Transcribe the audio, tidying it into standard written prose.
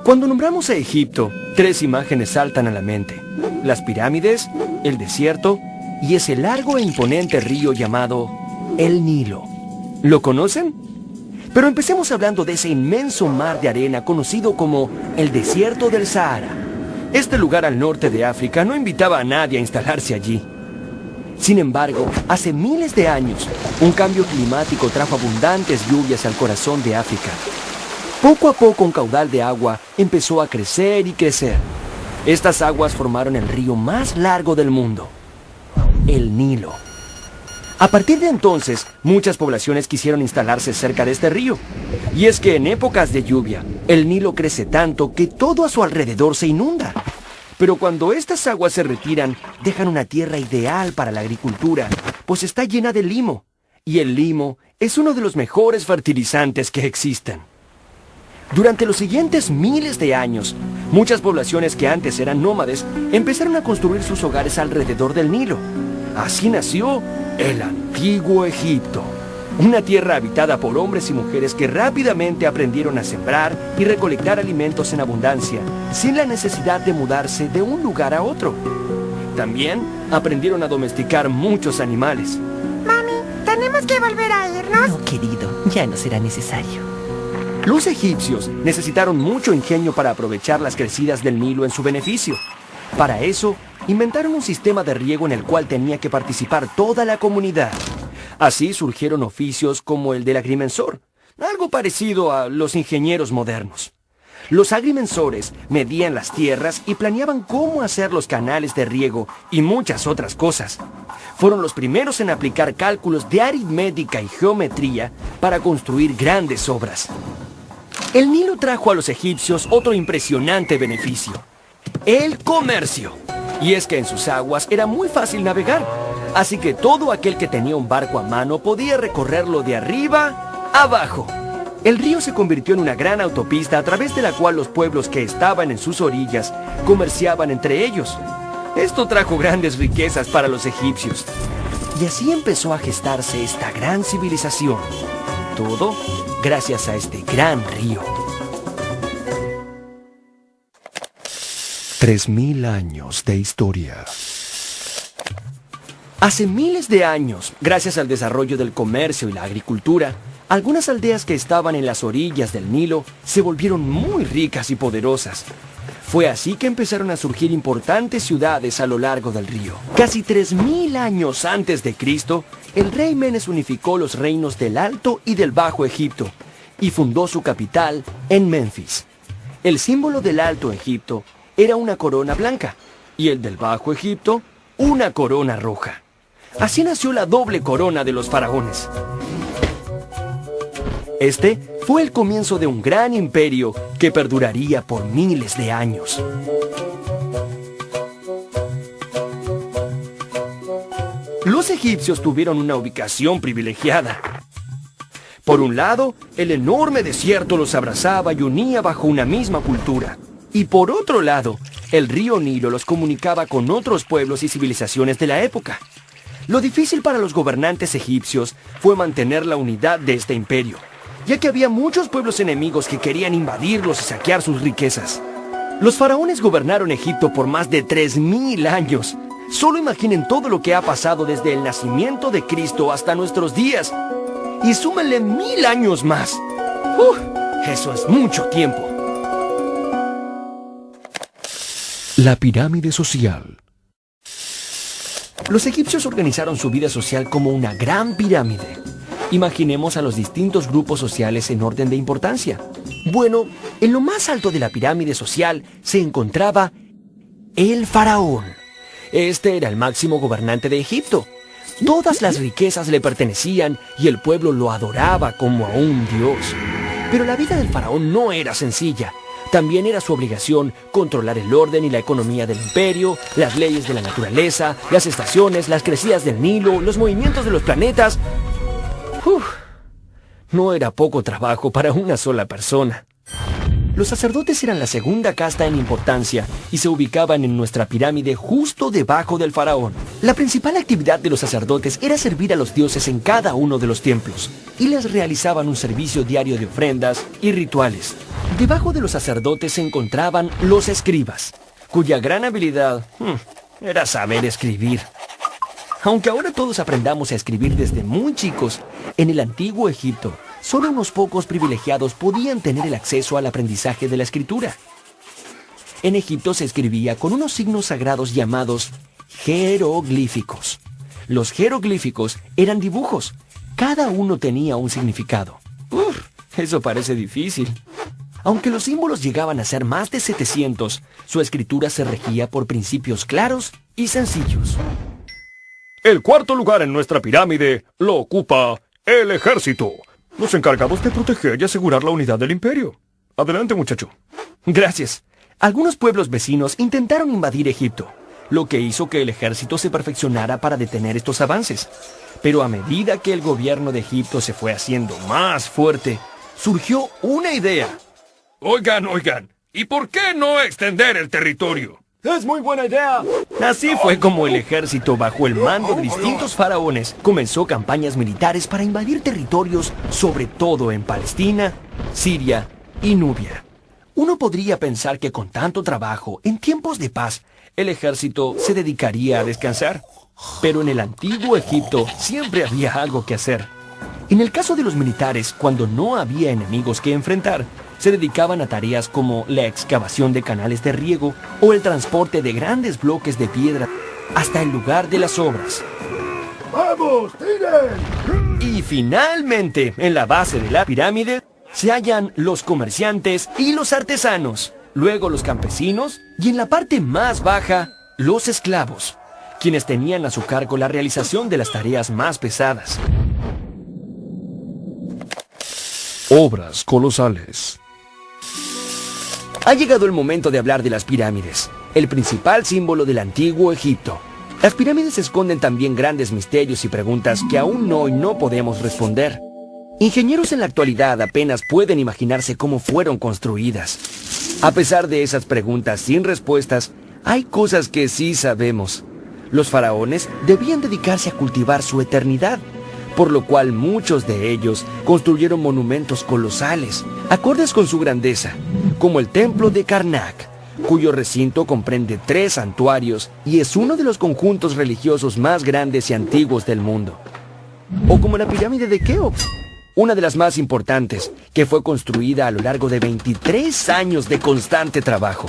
Cuando nombramos a Egipto, tres imágenes saltan a la mente: las pirámides, el desierto y ese largo e imponente río llamado el Nilo. ¿Lo conocen? Pero empecemos hablando de ese inmenso mar de arena conocido como el desierto del Sahara. Este lugar al norte de África no invitaba a nadie a instalarse allí. Sin embargo, hace miles de años, un cambio climático trajo abundantes lluvias al corazón de África. Poco a poco un caudal de agua empezó a crecer y crecer. Estas aguas formaron el río más largo del mundo, el Nilo. A partir de entonces, muchas poblaciones quisieron instalarse cerca de este río. Y es que en épocas de lluvia, el Nilo crece tanto que todo a su alrededor se inunda. Pero cuando estas aguas se retiran, dejan una tierra ideal para la agricultura, pues está llena de limo. Y el limo es uno de los mejores fertilizantes que existen. Durante los siguientes miles de años, muchas poblaciones que antes eran nómades empezaron a construir sus hogares alrededor del Nilo. Así nació el antiguo Egipto, una tierra habitada por hombres y mujeres que rápidamente aprendieron a sembrar y recolectar alimentos en abundancia, sin la necesidad de mudarse de un lugar a otro. También aprendieron a domesticar muchos animales. Mami, ¿tenemos que volver a irnos? No, querido, ya no será necesario. Los egipcios necesitaron mucho ingenio para aprovechar las crecidas del Nilo en su beneficio. Para eso, inventaron un sistema de riego en el cual tenía que participar toda la comunidad. Así surgieron oficios como el del agrimensor, algo parecido a los ingenieros modernos. Los agrimensores medían las tierras y planeaban cómo hacer los canales de riego y muchas otras cosas. Fueron los primeros en aplicar cálculos de aritmética y geometría para construir grandes obras. El Nilo trajo a los egipcios otro impresionante beneficio: el comercio. Y es que en sus aguas era muy fácil navegar, así que todo aquel que tenía un barco a mano podía recorrerlo de arriba a abajo. El río se convirtió en una gran autopista a través de la cual los pueblos que estaban en sus orillas comerciaban entre ellos. Esto trajo grandes riquezas para los egipcios. Y así empezó a gestarse esta gran civilización. Todo gracias a este gran río. 3000 años de historia. Hace miles de años, gracias al desarrollo del comercio y la agricultura, algunas aldeas que estaban en las orillas del Nilo se volvieron muy ricas y poderosas. Fue así que empezaron a surgir importantes ciudades a lo largo del río. Casi 3000 años antes de Cristo, el rey Menes unificó los reinos del Alto y del Bajo Egipto y fundó su capital en Menfis. El símbolo del Alto Egipto era una corona blanca y el del Bajo Egipto una corona roja. Así nació la doble corona de los faraones. Este fue el comienzo de un gran imperio que perduraría por miles de años. Los egipcios tuvieron una ubicación privilegiada. Por un lado, el enorme desierto los abrazaba y unía bajo una misma cultura. Y por otro lado, el río Nilo los comunicaba con otros pueblos y civilizaciones de la época. Lo difícil para los gobernantes egipcios fue mantener la unidad de este imperio, ya que había muchos pueblos enemigos que querían invadirlos y saquear sus riquezas. Los faraones gobernaron Egipto por más de 3000 años. Solo imaginen todo lo que ha pasado desde el nacimiento de Cristo hasta nuestros días. Y súmenle 1000 años más. Eso es mucho tiempo. La pirámide social. Los egipcios organizaron su vida social como una gran pirámide. Imaginemos a los distintos grupos sociales en orden de importancia. Bueno, en lo más alto de la pirámide social se encontraba el faraón. Este era el máximo gobernante de Egipto. Todas las riquezas le pertenecían y el pueblo lo adoraba como a un dios. Pero la vida del faraón no era sencilla. También era su obligación controlar el orden y la economía del imperio, las leyes de la naturaleza, las estaciones, las crecidas del Nilo, los movimientos de los planetas. No era poco trabajo para una sola persona. Los sacerdotes eran la segunda casta en importancia y se ubicaban en nuestra pirámide justo debajo del faraón. La principal actividad de los sacerdotes era servir a los dioses en cada uno de los templos y les realizaban un servicio diario de ofrendas y rituales. Debajo de los sacerdotes se encontraban los escribas, cuya gran habilidad era saber escribir. Aunque ahora todos aprendamos a escribir desde muy chicos, en el antiguo Egipto, solo unos pocos privilegiados podían tener el acceso al aprendizaje de la escritura. En Egipto se escribía con unos signos sagrados llamados jeroglíficos. Los jeroglíficos eran dibujos. Cada uno tenía un significado. Eso parece difícil. Aunque los símbolos llegaban a ser más de 700, su escritura se regía por principios claros y sencillos. El cuarto lugar en nuestra pirámide lo ocupa el ejército. Nos encargamos de proteger y asegurar la unidad del imperio. Adelante, muchacho. Gracias. Algunos pueblos vecinos intentaron invadir Egipto, lo que hizo que el ejército se perfeccionara para detener estos avances. Pero a medida que el gobierno de Egipto se fue haciendo más fuerte, surgió una idea. Oigan, ¿y por qué no extender el territorio? ¡Es muy buena idea! Así fue como el ejército, bajo el mando de distintos faraones, comenzó campañas militares para invadir territorios, sobre todo en Palestina, Siria y Nubia. Uno podría pensar que con tanto trabajo, en tiempos de paz, el ejército se dedicaría a descansar. Pero en el antiguo Egipto siempre había algo que hacer. En el caso de los militares, cuando no había enemigos que enfrentar, se dedicaban a tareas como la excavación de canales de riego o el transporte de grandes bloques de piedra hasta el lugar de las obras. ¡Vamos, tiren! Y finalmente, en la base de la pirámide, se hallan los comerciantes y los artesanos, luego los campesinos y en la parte más baja, los esclavos, quienes tenían a su cargo la realización de las tareas más pesadas. Obras colosales. Ha llegado el momento de hablar de las pirámides, el principal símbolo del antiguo Egipto. Las pirámides esconden también grandes misterios y preguntas que aún hoy no podemos responder. Ingenieros en la actualidad apenas pueden imaginarse cómo fueron construidas. A pesar de esas preguntas sin respuestas, hay cosas que sí sabemos. Los faraones debían dedicarse a cultivar su eternidad, por lo cual muchos de ellos construyeron monumentos colosales, acordes con su grandeza, como el templo de Karnak, cuyo recinto comprende 3 santuarios y es uno de los conjuntos religiosos más grandes y antiguos del mundo. O como la pirámide de Keops, una de las más importantes, que fue construida a lo largo de 23 años de constante trabajo.